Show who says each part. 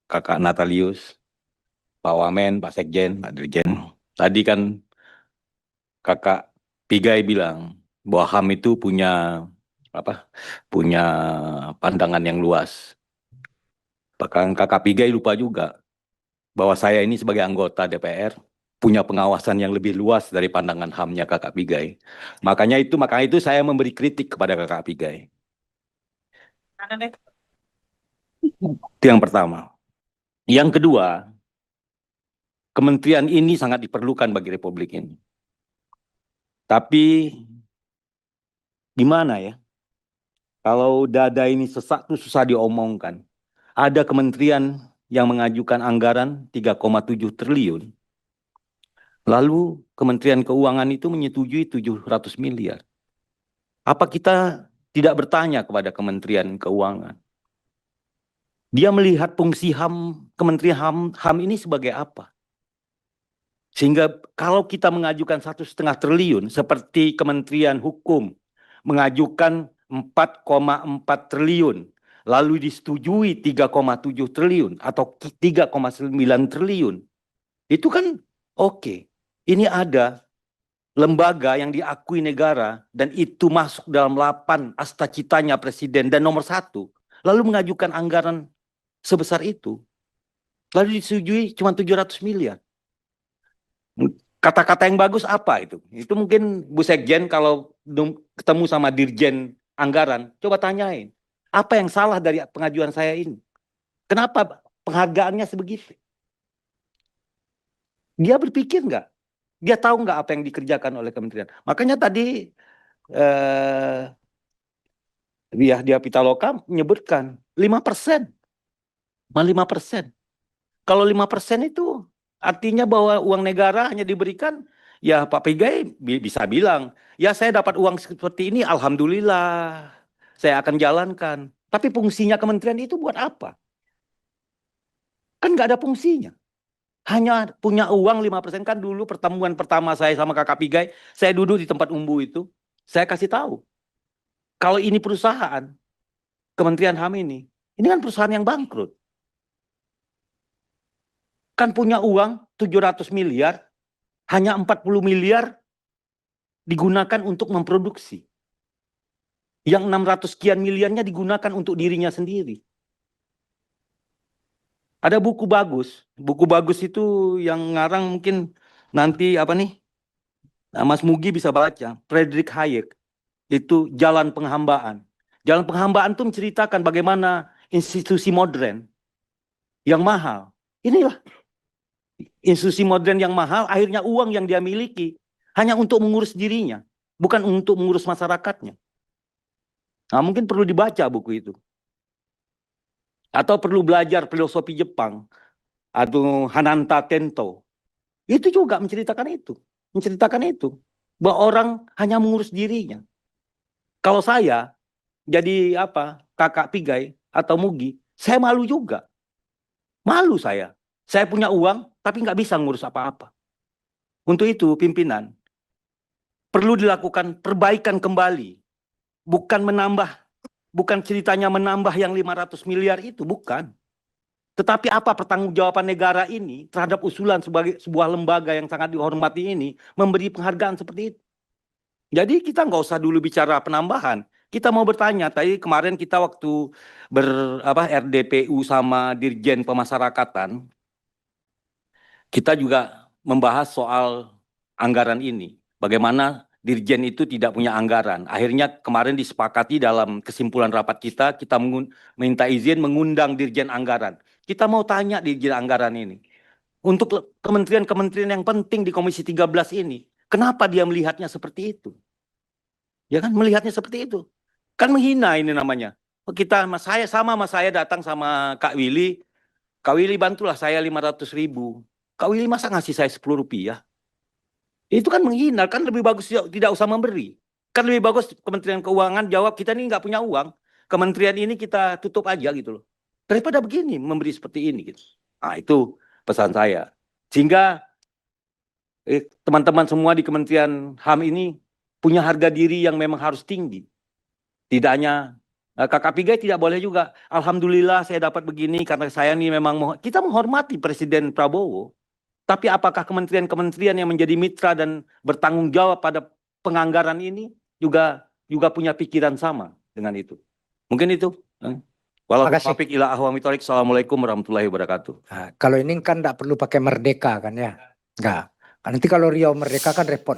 Speaker 1: Kakak Natalius, Pak Wamen, Pak Sekjen, Pak Dirjen. Tadi kan Kakak Pigai bilang bahwa HAM itu punya apa? Punya pandangan yang luas. Bahkan Kakak Pigai lupa juga bahwa saya ini sebagai anggota DPR punya pengawasan yang lebih luas dari pandangan HAM-nya Kakak Pigai. Makanya itu saya memberi kritik kepada Kakak Pigai. Itu yang pertama. Yang kedua, kementerian ini sangat diperlukan bagi Republik ini. Tapi gimana ya? Kalau dada ini sesak tuh susah diomongkan. Ada kementerian yang mengajukan anggaran 3,7 triliun. Lalu Kementerian Keuangan itu menyetujui 700 miliar. Apa kita tidak bertanya kepada Kementerian Keuangan? Dia melihat fungsi Kementerian HAM ini sebagai apa? Sehingga kalau kita mengajukan 1,5 triliun, seperti Kementerian Hukum mengajukan 4,4 triliun, lalu disetujui 3,7 triliun atau 3,9 triliun, itu kan oke. Ini ada lembaga yang diakui negara dan itu masuk dalam 8 cita-citanya Presiden dan nomor 1, lalu mengajukan anggaran sebesar itu, lalu disetujui cuma 700 miliar. Kata-kata yang bagus apa itu? Itu mungkin Bu Sekjen kalau ketemu sama Dirjen Anggaran, coba tanyain. Apa yang salah dari pengajuan saya ini? Kenapa penghargaannya sebegitu? Dia berpikir nggak? Dia tahu nggak apa yang dikerjakan oleh kementerian? Makanya tadi dia Pitaloka menyebutkan 5%. 5%. Kalau 5% itu artinya bahwa uang negara hanya diberikan, ya Pak Pigai bisa bilang, ya saya dapat uang seperti ini, alhamdulillah, saya akan jalankan. Tapi fungsinya kementerian itu buat apa? Kan nggak ada fungsinya. Hanya punya uang 5%. Kan dulu pertemuan pertama saya sama Kakak Pigai, saya duduk di tempat umbu itu, saya kasih tahu. Kalau ini perusahaan, Kementerian HAM ini kan perusahaan yang bangkrut. Kan punya uang 700 miliar, hanya 40 miliar digunakan untuk memproduksi. Yang 600 sekian miliarnya digunakan untuk dirinya sendiri. Ada buku bagus. Buku bagus itu yang ngarang mungkin nanti apa nih? Mas Mugi bisa baca. Friedrich Hayek. Itu Jalan Penghambaan. Jalan Penghambaan itu menceritakan bagaimana institusi modern yang mahal. Inilah institusi modern yang mahal, akhirnya uang yang dia miliki hanya untuk mengurus dirinya, bukan untuk mengurus masyarakatnya. Nah, mungkin perlu dibaca buku itu. Atau perlu belajar filosofi Jepang, atau Hananta Tento. Itu juga menceritakan itu. Bahwa orang hanya mengurus dirinya. Kalau saya jadi kakak Pigai atau Mugi, saya malu juga. Malu saya. Saya punya uang, tapi nggak bisa ngurus apa-apa. Untuk itu, pimpinan, perlu dilakukan perbaikan kembali. Bukan ceritanya menambah yang 500 miliar itu, bukan. Tetapi apa pertanggungjawaban negara ini terhadap usulan sebagai sebuah lembaga yang sangat dihormati ini memberi penghargaan seperti itu. Jadi kita nggak usah dulu bicara penambahan. Kita mau bertanya, tadi kemarin kita waktu RDPU sama Dirjen Pemasyarakatan, kita juga membahas soal anggaran ini. Bagaimana Dirjen itu tidak punya anggaran. Akhirnya kemarin disepakati dalam kesimpulan rapat kita minta izin mengundang Dirjen Anggaran. Kita mau tanya Dirjen Anggaran ini. Untuk kementerian-kementerian yang penting di Komisi 13 ini, kenapa dia melihatnya seperti itu? Ya kan, melihatnya seperti itu. Kan menghina ini namanya. Saya datang sama Kak Willy. Kak Willy bantulah saya 500.000. Kak Willy masa ngasih saya 10 rupiah? Itu kan menghina, kan lebih bagus tidak usah memberi. Kan lebih bagus Kementerian Keuangan jawab, kita ini nggak punya uang. Kementerian ini kita tutup aja gitu loh. Daripada begini, memberi seperti ini gitu. Nah, itu pesan saya. Sehingga teman-teman semua di Kementerian HAM ini punya harga diri yang memang harus tinggi. Tidak hanya Kakak Pigai tidak boleh juga. Alhamdulillah saya dapat begini karena saya ini memang kita menghormati Presiden Prabowo. Tapi apakah kementerian-kementerian yang menjadi mitra dan bertanggung jawab pada penganggaran ini juga punya pikiran sama dengan itu? Mungkin itu. Walaupun ila ahwa mitorik. Assalamualaikum warahmatullahi wabarakatuh.
Speaker 2: Nah, kalau ini kan tidak perlu pakai merdeka kan ya? Enggak. Nanti kalau Riau merdeka kan repot.